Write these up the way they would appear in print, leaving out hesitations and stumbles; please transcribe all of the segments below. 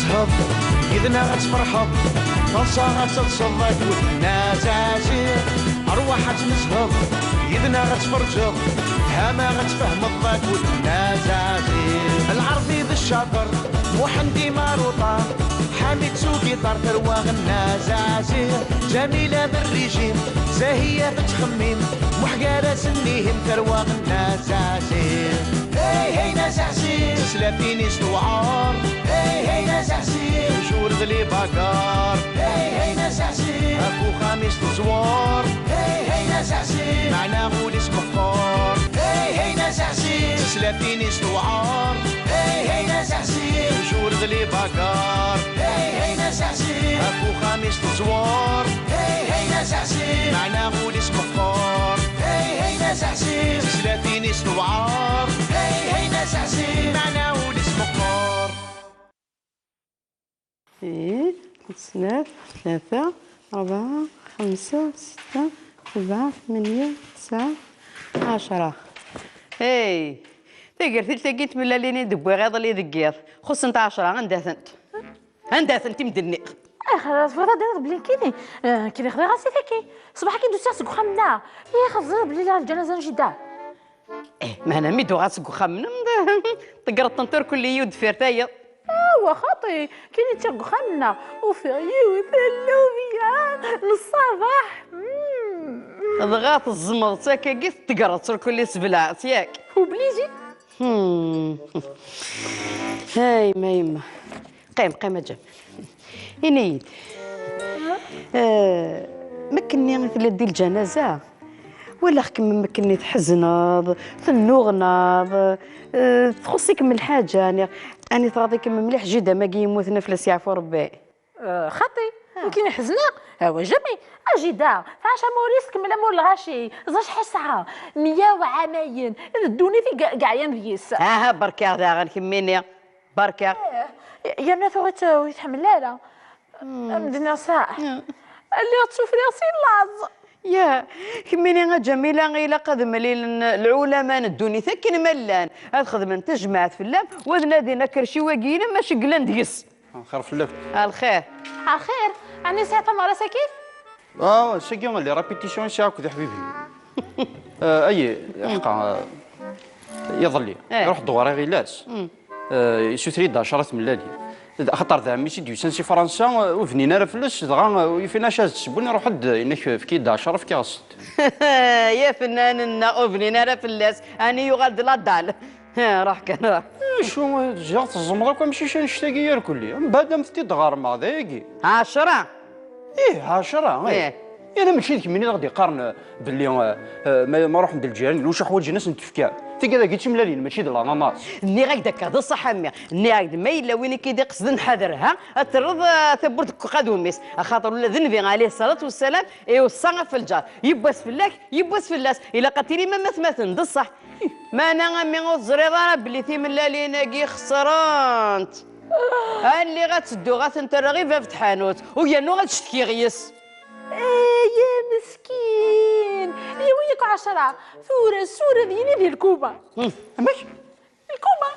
تسهض إذنا غتفرحض طنسا غتتصدق والناس عاشير أرواح تنسهض إذنا غتفرجض هما غتفهم الضاك والناس عاشير العربي بالشاطر محمدي ماروطة حامد سوقي طار ترواغ الناس عاشير جميلة بالريجيم زاهية بتخميم محقالة سنيهم ترواغ الناس عاشير هي هي ناس عسير سلافيني سوعار هي ناس عسير جور ذلي باكار هي ناس عسير اكو خامس تزوار هي ناس عسير معنا غولي سمقار هي ناس عسير سلافيني سوعار هي ناس عسير جور ذلي باكار هي ناس عسير اكو خامس تزوار هي ناس عسير معنا غولي سمقار هي ناس عسير سلافيني سوعار هي ناس عسير معنا ولي سمقار اثنين ثلاثة أربعة خمسة ستة سبعة ثمانية تسعة 10 هاي تقدر تلقيت من اللي ندبي غير اللي ذقيض خص انت 10 عندها ثنت مدني خلاص فرضا دابا بلي كاين خدي راسي فيكي صباح كي دوزتي سكو خمنا خاص بلي الجنازه نجده ما انا ميدو غاسكو خمنا تقرا الطنطور كل يود فيرتايا خاطي كاين تيغ خمنا وفيو ثلوبيا للصباح ضغط الزمر تاكا قيت تقرا كل سبلات ياك وبليجي هاي ما يما قيم جنب ينيد مكني مثل دي الجنازة ولا خكم مكني تحزناض تنوغناض تخصيك من الحاجة أني تراضيك من مليح جدا ما كي يموتنا فلاس يعفو ربي خطي يمكن حزنا هو جمي أجدا فاش موريسك من مور الغاشي زاش حسعة 100 وعماين الدوني في قاعين فيس بركة دا غنكميني بركة يا بنات ويتحمل لا مدينا ساعة اللي غتشوف راسي لاز يا كميني جميلة غيلا قد مليل العلماء ندوني ثكن ملان هاد خدمة تجمعت في اللام وذنا دينا كرشي واقينا ماشي قلان ديس خير في اللف الخير الخير أنا ساعة مرة ساكيف ساكي اللي رابيتيشن شاك ذا حبيبي اي حقا يظلي يروح دواري غيلاس يسوتري دا 10 ملالي خاطر ذا ماشي ديوسان سي فرنسا وفنينا راه فلاش دغا ويفينا شاز تسبوني روح حد انك في كي 10 في كاست يا فناننا وفنينا راه فلاس اني يغال لا دال راح كان راح شو جات الزمرك ماشي شي نشتاقي كلي من بعد مفتي دغار ما ذاكي 10 10 انا ماشي ديك منين غادي يقارن باللي ما نروح ند الجيران واش حوايج الناس نتفكر في كذا قلت ملالين ماشي د الاناناس ني غاك داك هذا الصح امي ني غاك ما الا وين كيدي قصد نحضرها ترض ثبرت قدوميس خاطر ولا ذنبي عليه الصلاه والسلام يوصى في الجار يبوس فلاك يبوس فلاس الا قتيلي ما مثمثن الصح ما انا امي الزريضه بلي ثي ملالين كي خسرانت اللي غتسدو غتنتر غير في حانوت ويا نو غتشتكي غيس يا مسكين وياك 10 صورة ديالي ديال الكوبا ماشي الكوبا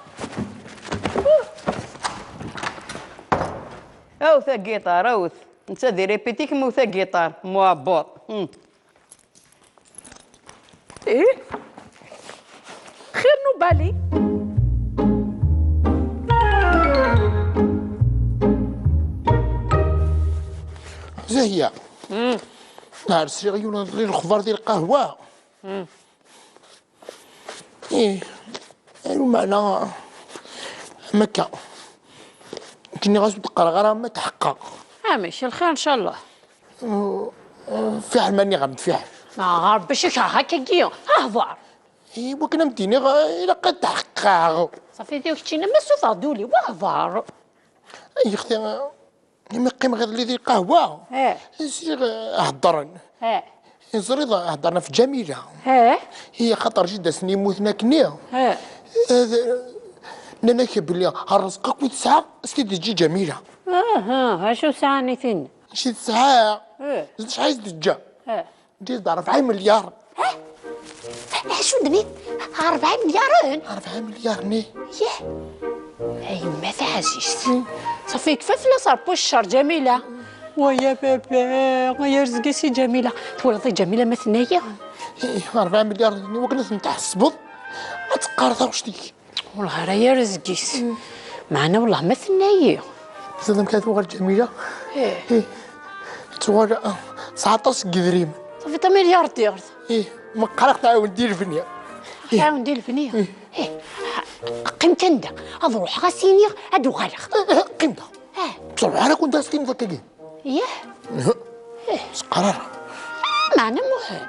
او ثا جيتار اوث انت دي ريبيتيك مو ثا جيتار موابط خير نوبالي زهية نهار السري غيولي الخبار ديال القهوة المعنى مكة كني غاسو تقرا غير ما تحقق ماشي الخير ان شاء الله فيح ماني غنفيح غير باش هكا كيو اهضر وكنا مديني إلا قد تحقق صافي ديك تينا ما سوفادولي واهضر اي اختي ما قيم غير اللي ديال القهوة سير هضرن زريضة هضرنا في جميلة هي خطر جدا سني موتنا كنيا نانا بلي هرزقك وتسعة اسكي تجي جميلة شو ساعة نيتين شي ساعة زيد شحال تجا دير 4 مليار شو دنيت 4 مليارين 4 مليار ني ياه اي ما تعزيش صافي كفاف لا صار الشهر جميله. ويا بابا يا رزقي سي جميله، تولدي جميله ما ثنيه. 4 مليار وكنت نتاع الصبط اتقارطها واش ديك. والله راه يا رزقيس معنا والله ما ثنيه. زاد كانت وغير جميله. ايه توغل 19 قدريم. صافي 8 مليار ديال. ما قرقت عاود ندير الفنيه. عاود ندير الفنيه. قيمت انت اروح غاسينيغ ادو غالخ. قيمتها. بصراحه انا كنت اسكين ذاك كي. ياه. قرار. معنا مهم.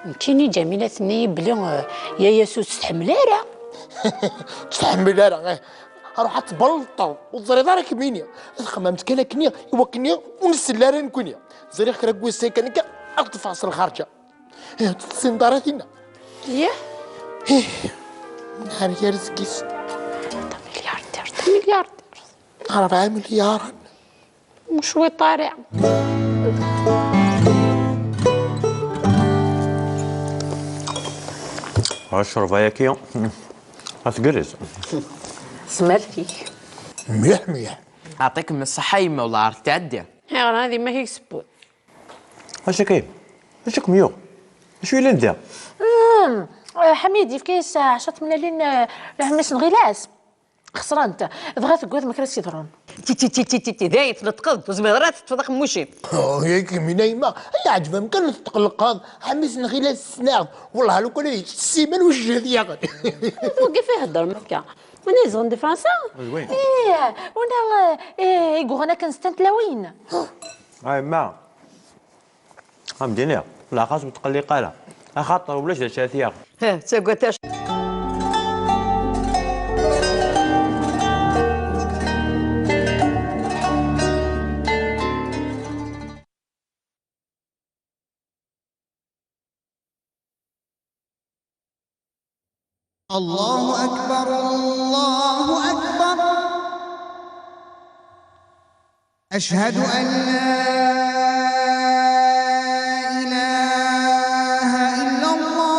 يمكنني جميله ثنيه بلي يا ياسوس تحملارة. تحملارة اروح تبلطو والزريضه راك مينيا خممت كان كنيا وكنيا ونسلارة نكونيا زريخ كرا كويس كانك اطفاص الخارجه تسنداراتنا. ياه. نهار يا رزقيس. 8 مليار 4 مليار وشوي طارع. اشرب يا كيو اتقرز. سمرتي مليح. يعطيك من الصحة يما والله عرفت تعدي. هذه ما هي سبوت. اش كاين؟ اشك ميو؟ اش ويلي ندير؟ حميدي في كيس 10 ملالين لهمس نغيلاس خسرانت بغات تقول ما كرهتش يضرون. تي دايت نتقض وزميرات تفضق موشي. ياك من ايما هي عجبها مكان تقلقاض حمس نغيلا السناغ والله لو كان السيمان وجه ديالك. وقف يهضر مكا وانا يزغن دي فرنسا. وين؟ ايه وانا يقول انا كنستنت لوين. ما مدينة لا خاص متقلقة لا خاطر ولاش شاثية. ها تقولتاش. الله أكبر الله أكبر أشهد أن لا إله إلا الله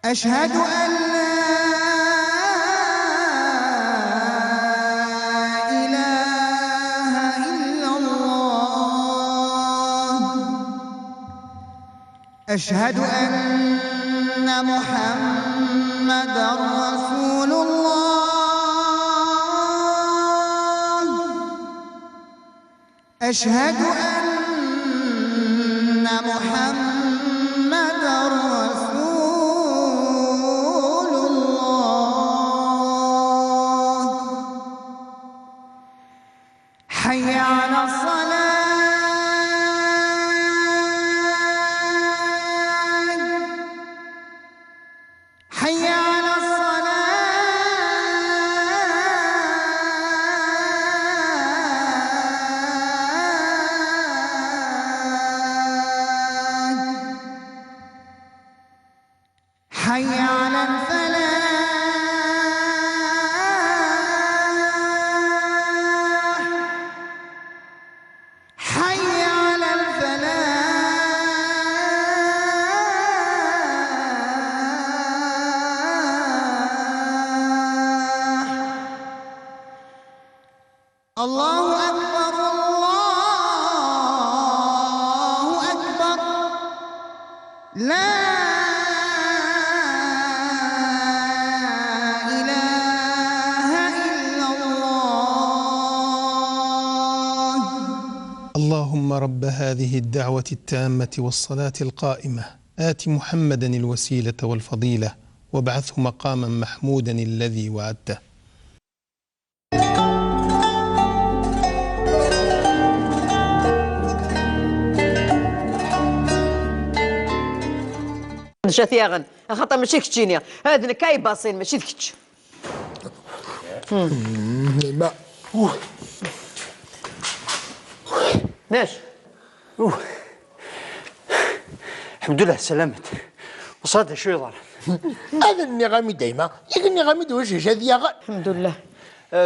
أشهد أن لا إله إلا الله أشهد أن محمدًا رسول الله أشهد أن محمدًا رسول الله حي على الصلاة حي على الصلاة حي على الفلاح حي على الفلاح الله أكبر الله أكبر لا إله إلا الله اللهم رب هذه الدعوة التامة والصلاة القائمة آت محمدا الوسيلة والفضيلة وابعثه مقاما محمودا الذي وعدته. شاثياغن خاطر ماشي كتشينيا هاد الكاي باصين ماشي كتش. ما ماش الحمد لله سلامت وصلت شوي ضار. هذا النغامي دايما ياك النغامي دوش هذه الحمد لله.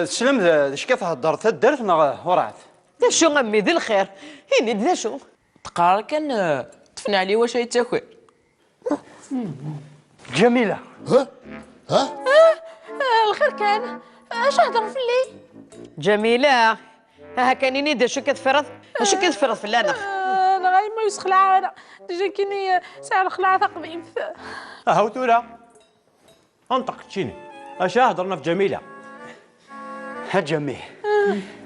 سلام اش كتهضر تدرت ورعت دا شو غمي ذي الخير هيني دا شو تقرر كان طفنا عليه واش يتاكل. جميلة. ها ها؟ الخير كان اش هضر في الليل؟ جميله ها كانيني دا شو كتفرض شو كتفرض في اللانخ انا غاي ما يسخلع انا ديجا كيني ساعه الخلعه ثقبين هاو تولا انطق تشيني اش هضرنا في جميله. ها جميل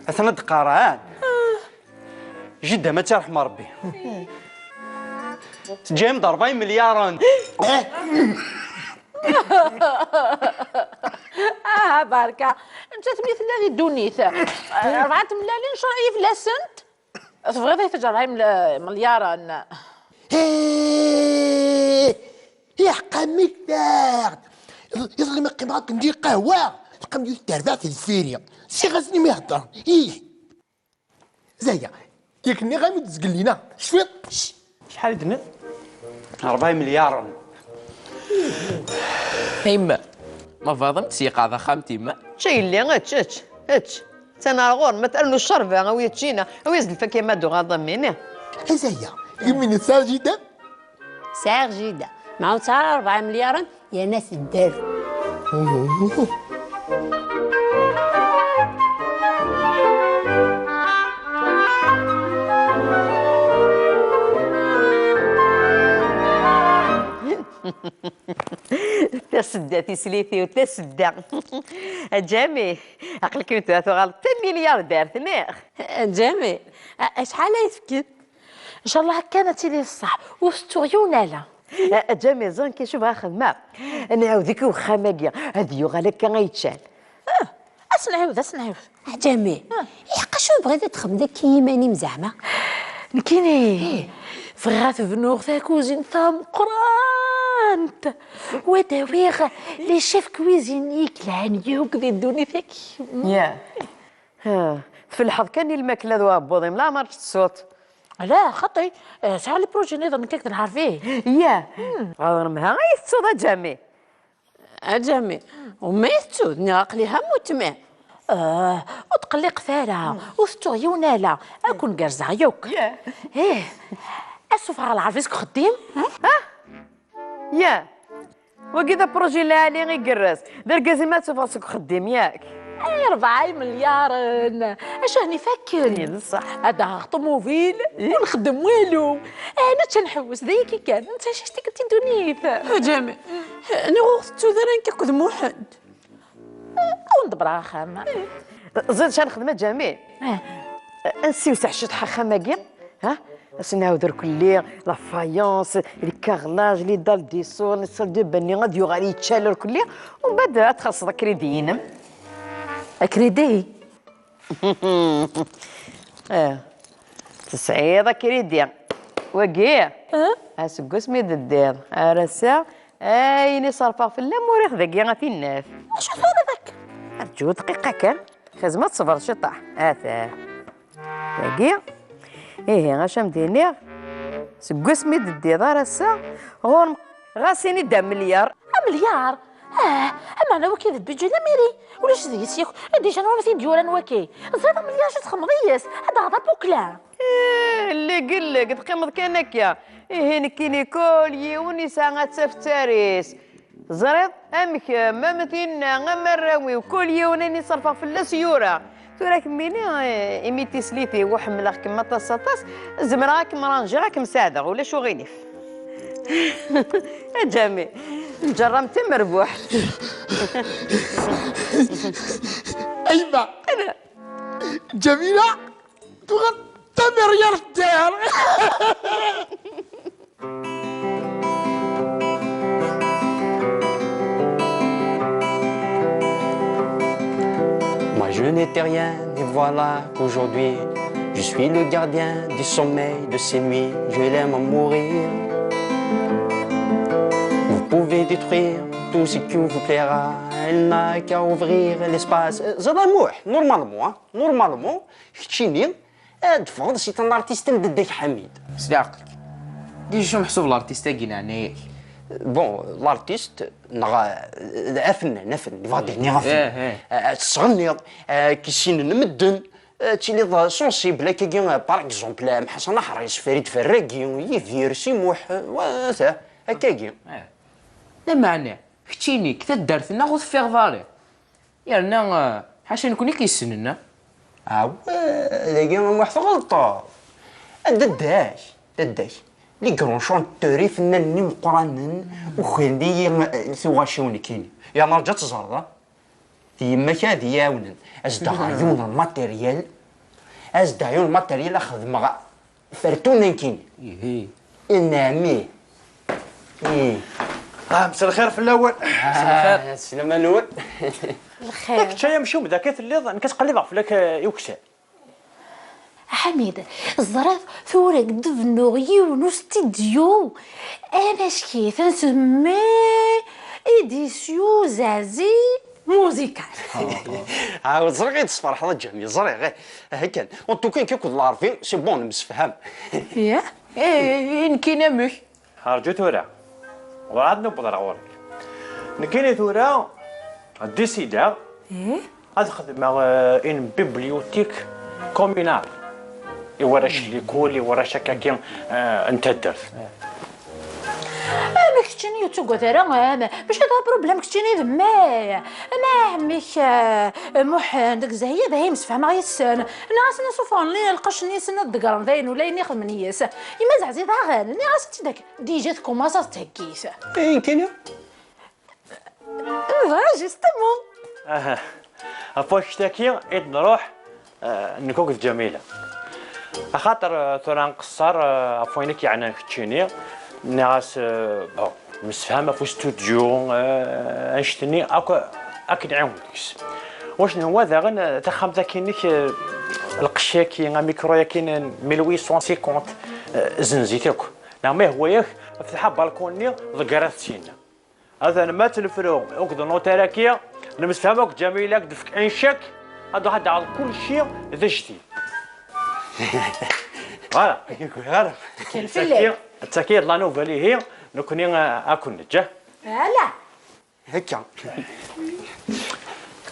اثنا دقاران جده ما ترحم ربي جاي 40 مليار باركه انت تميت الذي دونيت 4 ملالين شرعي في لاسنت تبغي تجرها مليار يا حقامك يظل ما قيم معاك ندير قهوه القم ديال التربع في الفيريا سي غازني ما يهضر زايا ياكني غامي تزقل لينا شفيط شحال دنت 40 مليار هيما ما فاضمت سيقاظة خامتي ما شي اللي اتش سنة غور ما تقلوا الشربة غوية تشينا ويزد الفكي ما دو غاضا مني زايا يمين ساجدة ساعة جيدة معاو تاع 4 مليار يا ناس الدار. تسدى تسليثي وتسدى جامي عقلك انت غلط 10 مليار دار ثناخ جميل شحال يفكر ان شاء الله كانت لي الصح وستوريونا لا جامي زون كي شوفها خدمه نعاودك وخاماكيا هذه غالك كان غيتشال اسنعود جميل يحق شو بغيتي تخمدك كيماني مزعمه نكيني فغات بنوغ ذا كوزين ثام قرانت وداويغ لي شيف كويزينيك العنيوك ذي الدوني فيك يا في الحظ كان الماكله ذو بوضيم لا مرت الصوت لا خطي ساعة لي بروجي نظر نكاك نعرف فيه يا غرمها يتصود جامي جميل وما يتسود ناقلي هم وتمام وتقلي قفالها وستوريونا لا اكون قرزع يوك ايه اسوف على العرفيسك خديم يا وكذا بروجي لا علي غير قراس دار كازيمات سوف راسك خديم ياك 4 مليار اش راني فاكر صح هذا طوموبيل ونخدم والو انا تنحوس ذيك كان انت شتي كنتي دونيت جميل انا غوختو ذران كاكو موحد وندبرها خامه زيد شان خدمه جميل انسي وسع شطحه خاماكيا سناو درك اللي لا فايونس لي كارلاج لي دال دي سون لي سال دو باني غادي يغالي يتشالو كلي ومن بعد تخلص كريديين كريدي تسعيضه كريدي وكيع اسكو سميد الدير ارسا ايني صرفا في اللاموريخ ذاك غاتي الناف اش هذا ذاك جو دقيقه كان خازمه تصبر شطح اثا ذاكيا ايه غاش مدينيغ سكو سميد الدير ارسا غور غاسيني دا مليار مليار اما انا وكي بيجي لاميري ولاش ديس ياك ديجا انا في ديوران وكي زاد مليار شي تخمضيس هذا غدا بوكلا اللي قل لك تقيمض كان هكا نكيني كولي ونساء تسفتاريس زريط امك مامتينا غمراوي وكولي وناني صرفه في السيوره تراك ميني ايميتي سليتي وحملك كما تصاطاس زمراك مرانجي راك مساعده ولا شو غينيف جميل جرمت مربوح ايما انا جميله تغطى مليار الدار Moi je n'étais rien et voilà qu'aujourd'hui je suis le gardien du sommeil de ces nuits. Je l'aime à mourir. Vous pouvez détruire tout ce qui vous plaira. Elle n'a qu'à ouvrir l'espace. نورمالمون كتشيني تفرض سي ان ارتيست ندك حميد سيدي عقلك ديجا شو محسوب الارتيست كينا عنايا بون لارتيست نغا فنان فادي نغا فنان تغني كيسين نمدن تيلي سونسيبل كي باغ اكزومبل حسن حريص فريد فراكي يدير سيموح وهذا هكاكي لا معناه كتيني كتا دارتنا غوث في غفاري يرنا حاشا نكوني كيسننا داكي واحد غلطة دداش لي كرون شونتوري فنانين مقرانين وخلي ثواشيوني كيني يا مرجع تزرد تيماك هادي ياونن ازدا عيون الماتيريال اخدم فرتونا كيني نعمي مساء الخير في الاول. مساء الخير. السلامة نور. الخير. كنت جايه مشوم ذاك الليض انا كتقلب في لك يوكسا. حميد الظرف ثورة دفنو يونو ستيديو انا شكيت نسمي ايديسيو زازي موزيكال. عاود زري غير تصفر حظ جميل زري غير هكا وانتو كاين كيكون لارفين سي بون مسفهم. ياه نكينا مش هرجو تورا وعاد نبض رغورك نكيني تورا ديسيدا غاد نخدم ان بيبليوتيك كومينال يوراش لي كول يوراش هكاكي انت درت ما كتشني يوتيوب ترى ما باش هذا بروبليم كتشني ما عمك محن داك زهيه باهي مسفهمه غير السن ناس نصوفون لي لقشني سنه دقرن ذاين ولا يخدم نياس يما زعزي ضاغن ني غاسيتي داك ديجا كوماسا تهكيس كاين جوستومون افواش تاكي نروح نكوك جميله خاطر ترى نقصر افوينك يعني كتشيني ناس مسفهمه في استوديو انشتني اكن عاودكس واش هو ذا تخم ذاكينك القشاكي ميكرويا كاين 1850 زنزيتك نعم هو ياك فتح بالكوني ذكرت سينا هذا ما تلفرو وكذا نوتراكيه المسفهمك جميله دفك انشك هذا حد على كل شيء ذا جديد فوالا عارف الفيلم التاكيد لا نوفالي هي نكوني اكون نجا لا هكا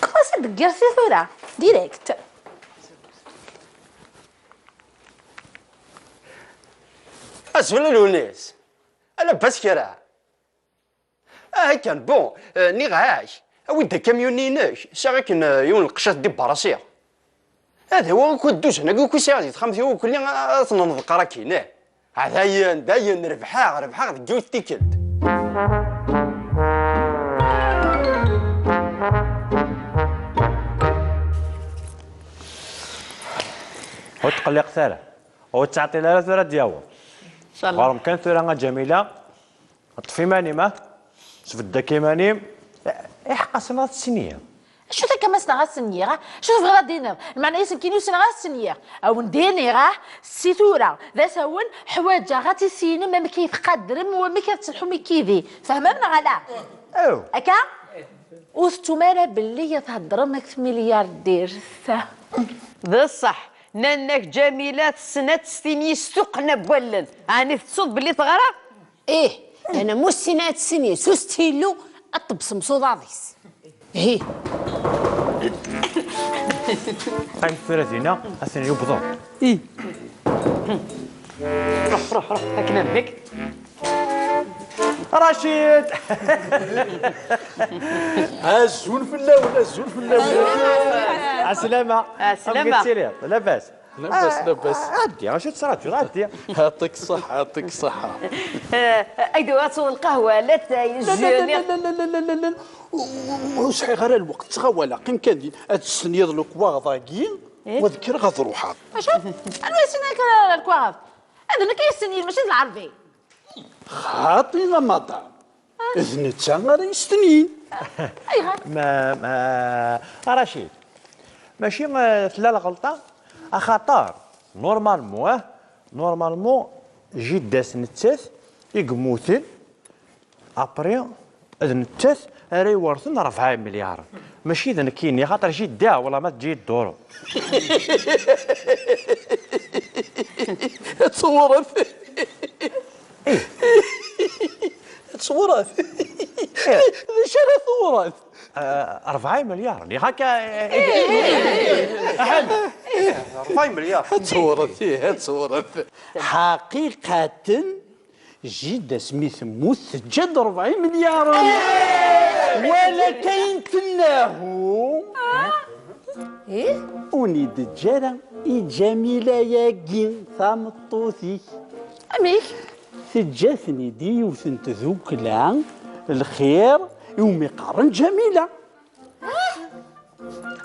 كوماسا دقر في ثورة ديريكت اسفل الونيس انا بس كرا هكا بون ني غاش ويدا كاميونيناش ساكن يون القشات دي براسيه هذا هو كدوز هنا كي ساعه تخمس يوم كل تنض قراكينه هذا داين ربحا جوج تيكلت وتقلق ثاره وتعطي لها ثاره دياول ان شاء الله غرم كان ثاره جميله طفي ماني ما سفدا كيماني احقا سنه السنيه شو ذاك ما سنا غاسنيه شوف غادينا المعنى اسم كينيو سنا غاسنيه او نديني غاه سيتورا ذا سون حوايج غاتي سينو ما كيف قدرم وما كتسلحو مي كيفي فهمنا غلا او هكا وستمارا باللي تهضر ماك ملياردير ذا الصح نانك جميلات سنة ستيني سوقنا بولن يعني تصد باللي تغرى ايه انا مو سنات سنين سوستيلو اطبسم صداديس هي طيب فراتينا اثني يبضوا ايه روح هكنا بك رشيد الزون في الاول عسلامة عسلامة لاباس لاباس عدي شو تصرات غادي يعطيك الصحة ايدوات القهوة لا تايجوني لا وصحي غير الوقت تغولا قيم كان هاد السنيض لو كواغاكين وذكر غاد روحها شوف انا سناك الكواغ هذا ما كيسني ماشي العربي خاطري لا مطعم اذن تسعر يستنين ما رشيد ماشي لا غلطه خاطر نورمالمون جداس نتاث يقموتن ابري نتاث راه يورثن 4 مليار ماشي اذا كاين خاطر جدا ولا ما تجي الدور تصورت تصورت شنو تصورت 4 مليار اللي هكا احد 4 مليار تصورت حقيقة جد سميث موث جد 4 مليار ولا كاين تناهو ايه ونيد الجارة جميلة يا كين ثامطوثي اميك تجاثني دي وثنت ذوكلا الخير يوم يقارن جميلة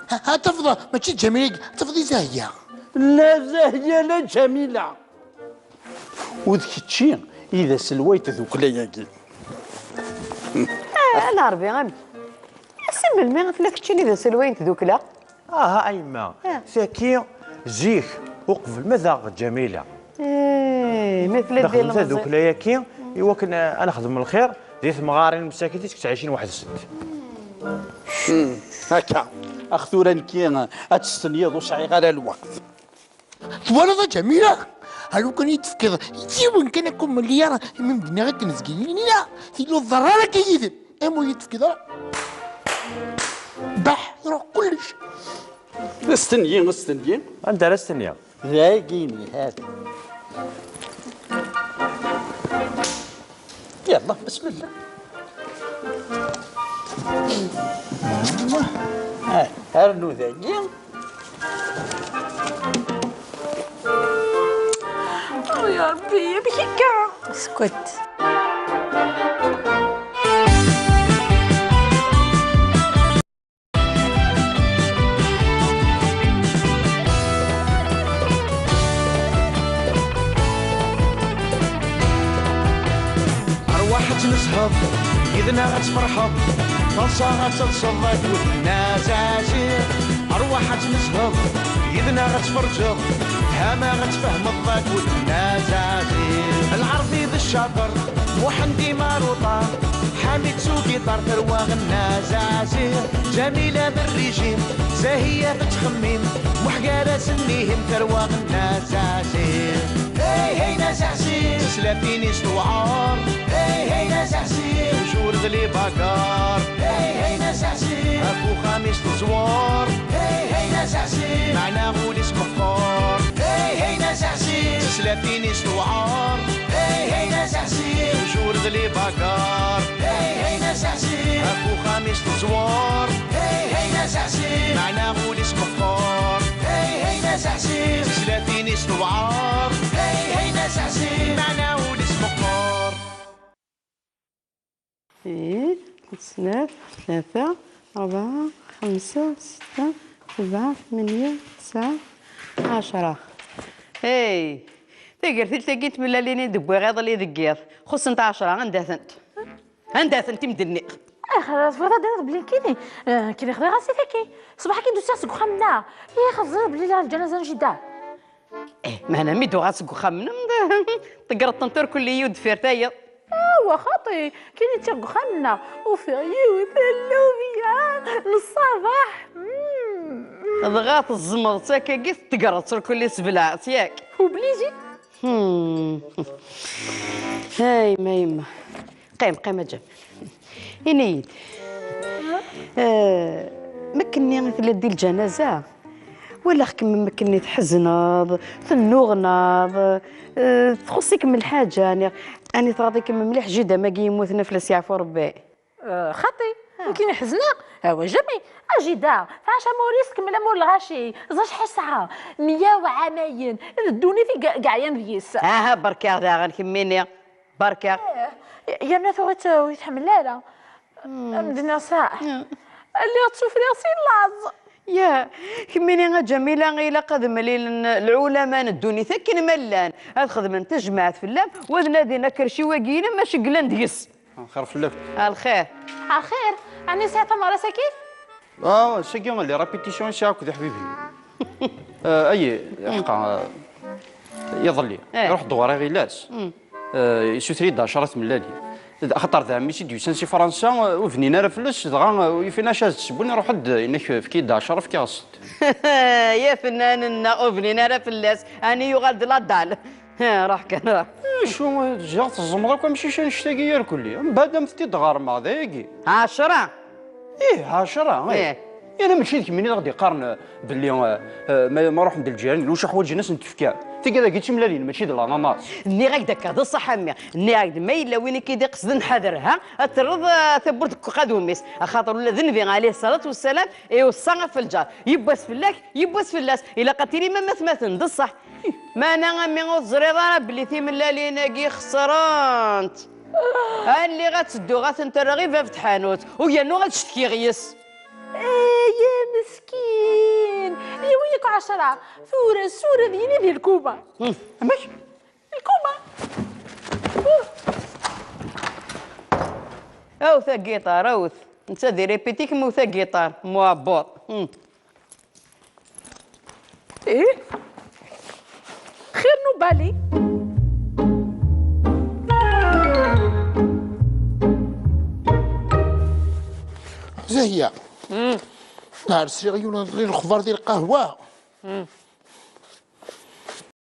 ها تفضى ماشي جميلة تفضي زاهية لا زاهية لا جميلة وذك الشي إذا سلويت ذوكلا يا كين انا ربي غامي اسم الماء فلاك تشيني ذا سلوين ذوكلا ايما ساكي زيك وقف المذاق جميله مثل ديال ذوك لاياكي ايوا كنا انا خدم الخير ديت مغارين مساكين تيك عايشين واحد الست هكا اخثورا كي اتستنيض وسعي على الوقت ولد جميلة هلو كان يتفكر يتيون كان يكون مليار من بنا غير كنسكين لا في له الضرارة كيدن امو يتفكر بح يروح كلش استني انت لا استني لاقيني هذا يلا بسم الله هرنو ذاكي يا ربي بكيكا اسكت أرواح تنسهض إذنا غتفرحض طلسة غتتصدق والناس عاشير أرواح تنسهض إذنا غتفرجض هما غتفهم الضاك والناس عاشير العربي ذا الشاطر وحندي ماروطة حامد سوقي طار ثرواغ الناس عاشير جميلة بالريجيم زاهية بتخميم محقالة سنيهم ثرواغ الناس عاشير هي ناس عسير سلافيني استوعار هي ناس عسير وجور ذلي باكار هي ناس عسير اكو خامس تزوار هي ناس عسير معنا غول اسم فطار هي ناس عسير سلافيني استوعار هي ناس عسير وجور ذلي باكار هي ناس عسير اكو خامس تزوار هي ناس عسير معنا غول اسم فطار هي ناس عسير سلافيني استوعار هي ناس عسير معنا ولسم قار اثنين ثلاثة أربعة خمسة ستة سبعة ثمانية تسعة 10 هاي تقدر تلقيت من اللي ندبي غير اللي ذقير خص انت 10 عندها ثنت مدني خلاص فرضا دابا بلي كيني كيني خدي راسي فيكي صباح كي دوسي راسك وخمنا يا خزر بلي الجنازه نجده ما انا ميدو راسك وخمنا تقرا الطنطور كل يود فيرتايا خاطي كيني تيق خمنا وفيو ثلوبيا للصباح ضغط الزمر تاكا قيت تقرا كل سبلات ياك وبليجي هاي ما يما قيم جنب إنيد مكني مثل دي الجنازة ولا خكم مكني تحزناض تنوغناض تخصيك من الحاجة أنا تراضيك من مليح جدا ما كي يموتنا فلاس يعفو ربي خطي ممكن حزنا هو جمي أجدا فاش موريسك من الأمور الغاشي زاش حسعة 100 وعماين الدوني في قاعين ديس ها بركة دا غنكميني بركة يا بنات وغيت يتحمل لا مدينا ساعة اللي غتشوف راسي لاز يا كميني جميلة غيلا قد مليل العلماء ندوني ثكن ملان هاد خدمة تجمعت في اللام وذنا دينا كرشي واقينا ماشي قلان ديس خير في اللف الخير الخير أنا ساعة مرة كيف ساكي اللي رابيتيسيون شاك ذا حبيبي اي حقا يظلي يروح الدوار غيلاس يسوتري 10 ملالي خاطر ذا ميسي ديو سانسي فرنسا وفنينا راه فلوس دغا يفينا شاز تسبوني روح انك في كي 10 في كاست يا فنان وفنينا راه فلاس اني يغاد لا دال راح كان راح شو جات الزمره ماشي شي نشتاقي الكلي من بعد مفتي دغار مع ذاكي 10 10 انا ماشي كيما غادي يقارن باللي ما نروح ندير الجيران واش حوايج الناس نتفكر تيكا داكي ملالين ماشي د الاناناس. ني غاك داك هذا الصح امي ني غاك ما الا وين كيدي قصد حذرها ترض ثبرت قدوميس خاطر ولا ذنبي عليه الصلاه والسلام يوصى في الجار يبس فلاك يبس فلاس الا قتيلي ما مثمثن د الصح ما انا امي الزريضه بلي ثي ملالين كي خسرانت اللي غتسدو غتنتر غير في فتحانوت ويا نو غتشتكي غيس. يا مسكين يا وياك 10 صورة ديالي ديال الكوبا. ماشي الكوبا او ثا جيتار اوث انت دي ريبيتيك مو ثا جيتار موابط. ايه خير نوبالي. زهية نهار السريغيون الخبار ديال القهوة